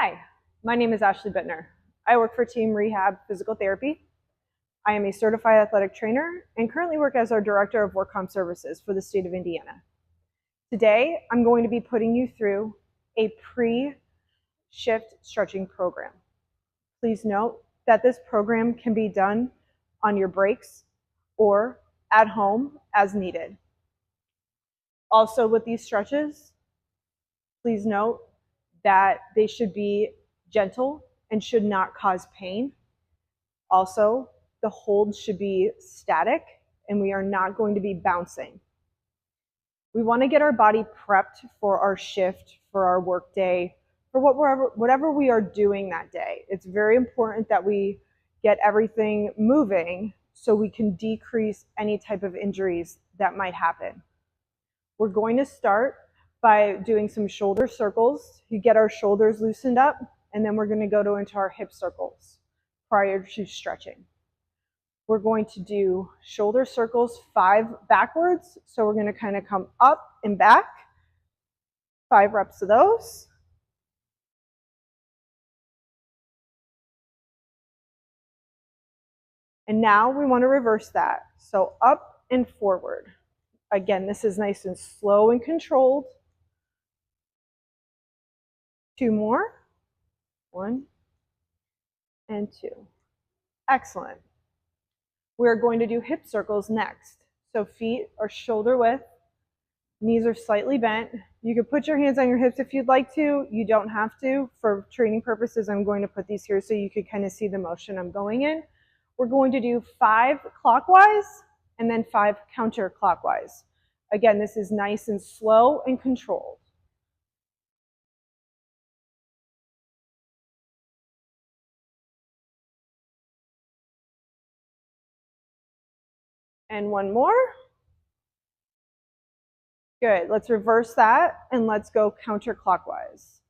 Hi, my name is Ashley Bittner. I work for Team Rehab Physical Therapy. I am a certified athletic trainer and currently work as our Director of Work Comp Services for the state of Indiana. Today, I'm going to be putting you through a pre-shift stretching program. Please note that this program can be done on your breaks or at home as needed. Also, with these stretches, please note that they should be gentle and should not cause pain. Also, the hold should be static and we are not going to be bouncing. We want to get our body prepped for our shift, for our work day, for whatever we are doing that day. It's very important that we get everything moving so we can decrease any type of injuries that might happen. We're going to start by doing some shoulder circles. You get our shoulders loosened up, and then we're going to go into our hip circles prior to stretching. We're going to do shoulder circles 5 backwards. So we're going to kind of come up and back. 5 reps of those. And now we want to reverse that. So up and forward. Again, this is nice and slow and controlled. 2 more. 1 and 2. Excellent. We're going to do hip circles next. So feet are shoulder width, knees are slightly bent. You can put your hands on your hips if you'd like to. You don't have to. For training purposes, I'm going to put these here so you can kind of see the motion I'm going in. We're going to do 5 clockwise and then 5 counterclockwise. Again, this is nice and slow and controlled. And 1 more. Good. Let's reverse that and let's go counterclockwise.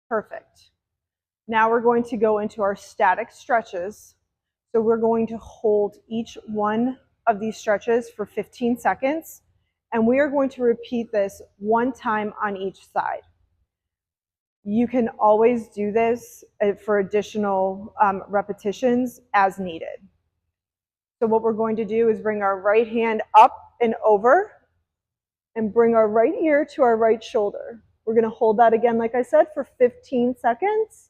Perfect. Now we're going to go into our static stretches. So we're going to hold each one of these stretches for 15 seconds. And we are going to repeat this 1 time on each side. You can always do this for additional repetitions as needed. So what we're going to do is bring our right hand up and over and bring our right ear to our right shoulder. We're going to hold that again, like I said, for 15 seconds.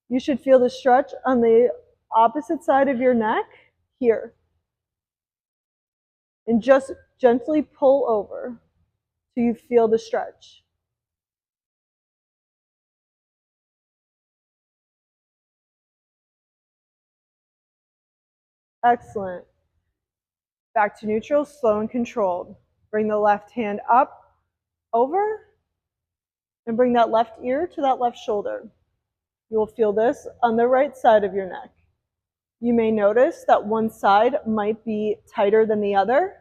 You should feel the stretch on the opposite side of your neck here. And just gently pull over so you feel the stretch. Excellent. Back to neutral, slow and controlled. Bring the left hand up, over, and bring that left ear to that left shoulder. You will feel this on the right side of your neck. You may notice that one side might be tighter than the other.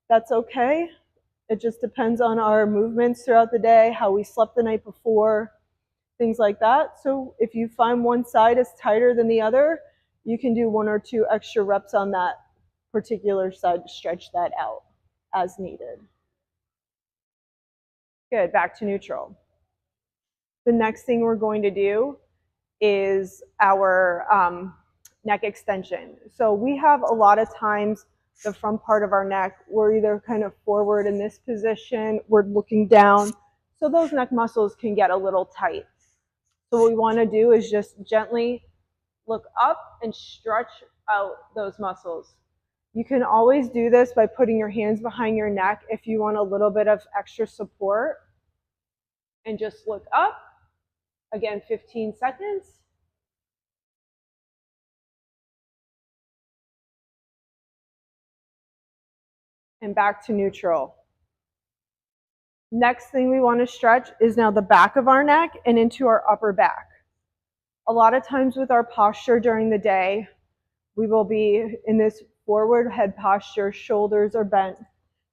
That's okay. It just depends on our movements throughout the day, how we slept the night before, things like that. So if you find one side is tighter than the other, you can do 1 or 2 extra reps on that particular side to stretch that out as needed. Good, back to neutral. The next thing we're going to do is our neck extension. So we have a lot of times the front part of our neck, we're either kind of forward in this position, we're looking down, so those neck muscles can get a little tight. So what we want to do is just gently look up and stretch out those muscles. You can always do this by putting your hands behind your neck if you want a little bit of extra support. And just look up. Again, 15 seconds. And back to neutral. Next thing we want to stretch is now the back of our neck and into our upper back. A lot of times with our posture during the day, we will be in this forward head posture, shoulders are bent.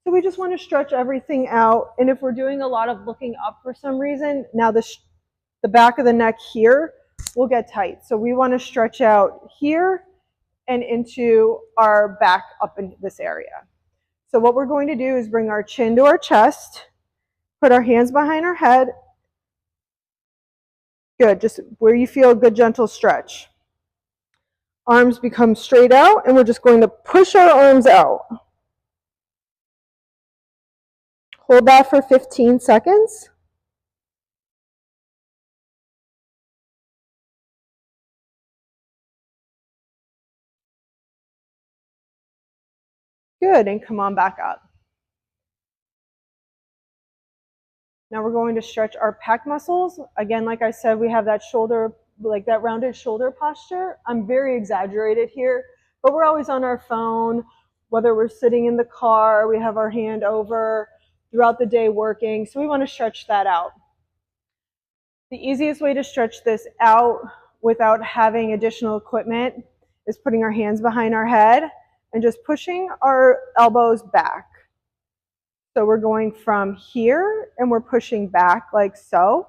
So we just want to stretch everything out. And if we're doing a lot of looking up for some reason, now the back of the neck here will get tight. So we want to stretch out here and into our back up in this area. So what we're going to do is bring our chin to our chest, put our hands behind our head. Good, just where you feel a good gentle stretch. Arms become straight out, and we're just going to push our arms out. Hold that for 15 seconds. Good, and come on back up. Now we're going to stretch our pec muscles. Again, like I said, we have that shoulder, like that rounded shoulder posture. I'm very exaggerated here, but we're always on our phone, whether we're sitting in the car, we have our hand over throughout the day working. So we want to stretch that out. The easiest way to stretch this out without having additional equipment is putting our hands behind our head and just pushing our elbows back. So we're going from here and we're pushing back like so.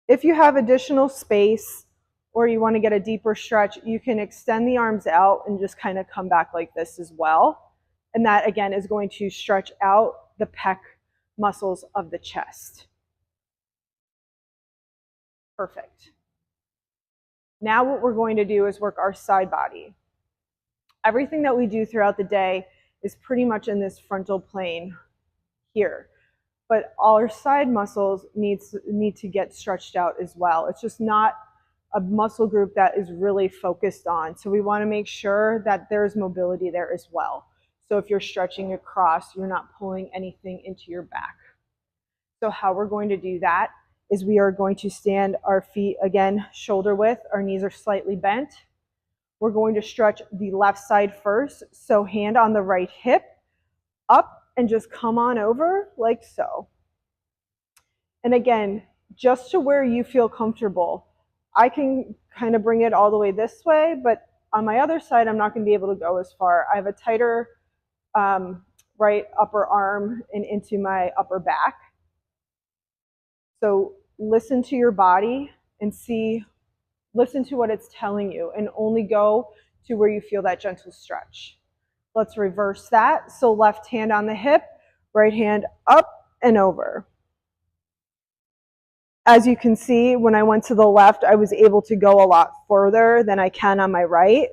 If you have additional space or you want to get a deeper stretch, you can extend the arms out and just kind of come back like this as well. And that again is going to stretch out the pec muscles of the chest. Perfect. Now what we're going to do is work our side body. Everything that we do throughout the day is pretty much in this frontal plane here. But all our side muscles need to get stretched out as well. It's just not a muscle group that is really focused on. So we want to make sure that there's mobility there as well. So if you're stretching across, you're not pulling anything into your back. So how we're going to do that is we are going to stand our feet again shoulder width. Our knees are slightly bent. We're going to stretch the left side first. So hand on the right hip, up and just come on over like so. And again, just to where you feel comfortable. I can kind of bring it all the way this way, but on my other side, I'm not going to be able to go as far. I have a tighter right upper arm and into my upper back. So listen to your body and listen to what it's telling you and only go to where you feel that gentle stretch. Let's reverse that. So left hand on the hip, right hand up and over. As you can see, when I went to the left, I was able to go a lot further than I can on my right.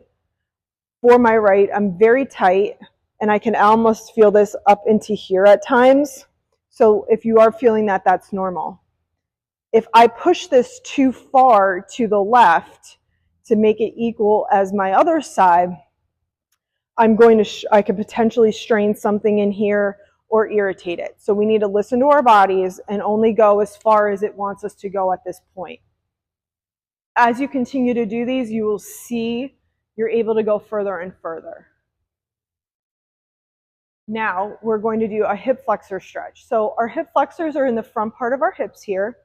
For my right, I'm very tight, and I can almost feel this up into here at times. So if you are feeling that, that's normal. If I push this too far to the left to make it equal as my other side, I could potentially strain something in here or irritate it. So we need to listen to our bodies and only go as far as it wants us to go at this point. As you continue to do these, you will see you're able to go further and further. Now we're going to do a hip flexor stretch. So our hip flexors are in the front part of our hips here.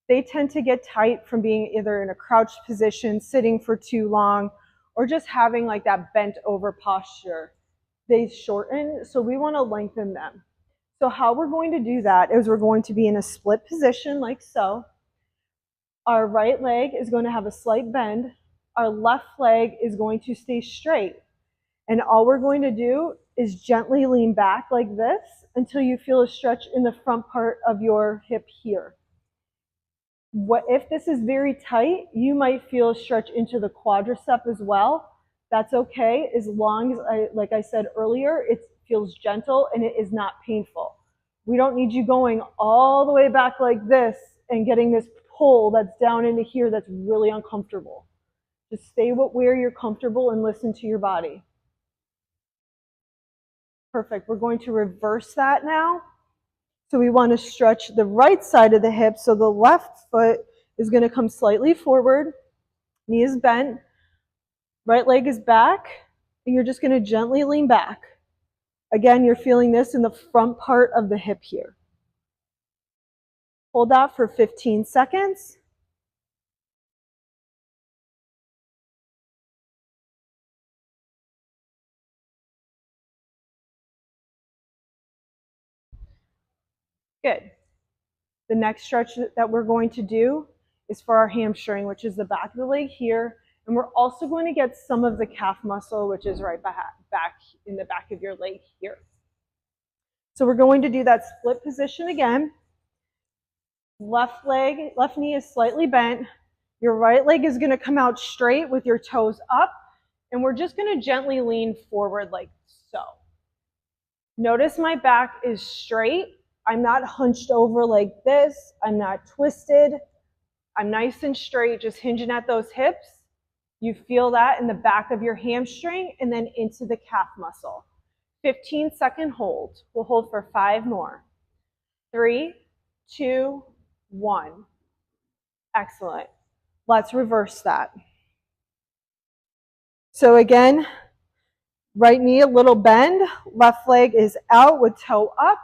They tend to get tight from being either in a crouched position, sitting for too long, or just having like that bent over posture. They shorten, so we want to lengthen them. So how we're going to do that is we're going to be in a split position like so. Our right leg is going to have a slight bend. Our left leg is going to stay straight. And all we're going to do is gently lean back like this until you feel a stretch in the front part of your hip here. If this is very tight, you might feel a stretch into the quadricep as well. That's okay, as long as, like I said earlier, it feels gentle and it is not painful. We don't need you going all the way back like this and getting this pull that's down into here that's really uncomfortable. Just stay where you're comfortable and listen to your body. Perfect. We're going to reverse that now. So we want to stretch the right side of the hip. So the left foot is going to come slightly forward. Knee is bent. Right leg is back. And you're just going to gently lean back. Again, you're feeling this in the front part of the hip here. Hold that for 15 seconds. Good. The next stretch that we're going to do is for our hamstring, which is the back of the leg here. And we're also going to get some of the calf muscle, which is right back in the back of your leg here. So we're going to do that split position again. Left knee is slightly bent. Your right leg is going to come out straight with your toes up. And we're just going to gently lean forward like so. Notice my back is straight. I'm not hunched over like this. I'm not twisted. I'm nice and straight, just hinging at those hips. You feel that in the back of your hamstring and then into the calf muscle. 15-second hold. We'll hold for 5 more. 3, 2, 1. Excellent. Let's reverse that. So again, right knee a little bend, left leg is out with toe up,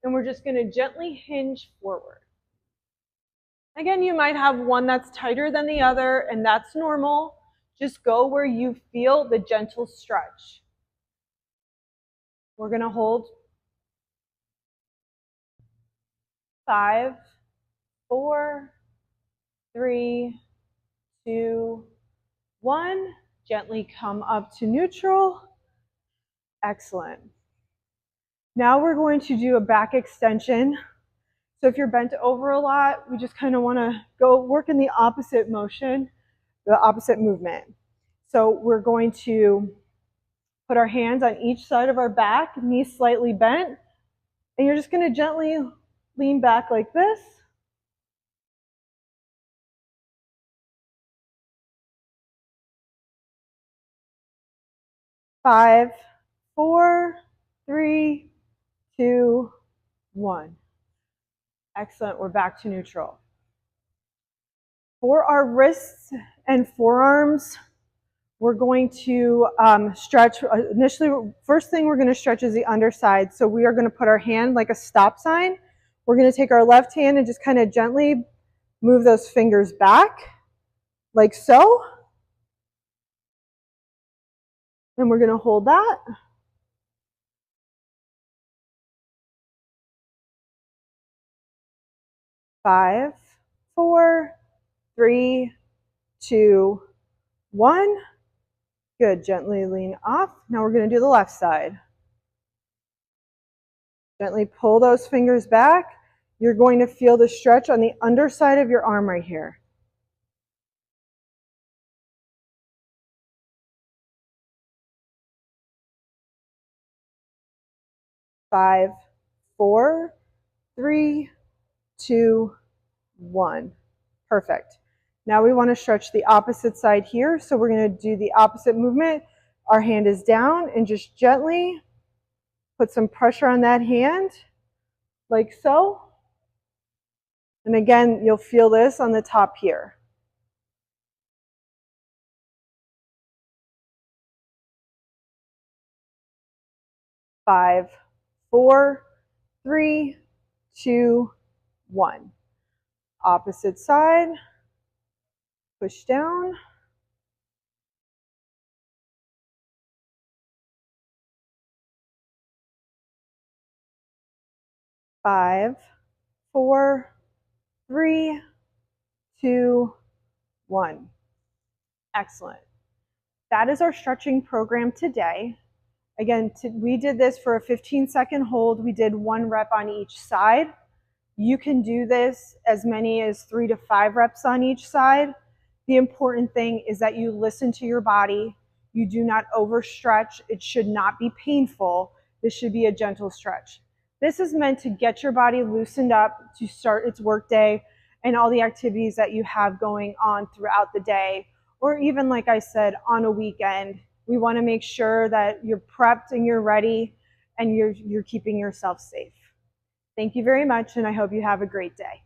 and we're just going to gently hinge forward. Again, you might have one that's tighter than the other, and that's normal. Just go where you feel the gentle stretch. We're going to hold 5, 4, 3, 2, 1. Gently come up to neutral. Excellent. Now we're going to do a back extension. So if you're bent over a lot, we just kind of want to go work in the opposite motion, the opposite movement. So we're going to put our hands on each side of our back, knees slightly bent, and you're just going to gently lean back like this. Five, 4, 3, 2, 1. Excellent. We're back to neutral. For our wrists and forearms, we're going to stretch. Initially, first thing we're going to stretch is the underside. So we are going to put our hand like a stop sign. We're going to take our left hand and just kind of gently move those fingers back, like so. And we're going to hold that. 5, 4, 3, 2, 1. Good. Gently lean off. Now we're going to do the left side. Gently pull those fingers back. You're going to feel the stretch on the underside of your arm right here. 5, 4, 3, 2, 1. Perfect. Now we want to stretch the opposite side here. So we're going to do the opposite movement. Our hand is down and just gently put some pressure on that hand, like so. And again, you'll feel this on the top here. 5, 4, 3, 2, 1. Opposite side. Push down. 5, 4, 3, 2, 1. Excellent. That is our stretching program today. Again, we did this for a 15-second hold. We did 1 rep on each side. You can do this as many as 3 to 5 reps on each side. The important thing is that you listen to your body. You do not overstretch. It should not be painful. This should be a gentle stretch. This is meant to get your body loosened up to start its workday and all the activities that you have going on throughout the day, or even, like I said, on a weekend. We want to make sure that you're prepped and you're ready and you're keeping yourself safe. Thank you very much, and I hope you have a great day.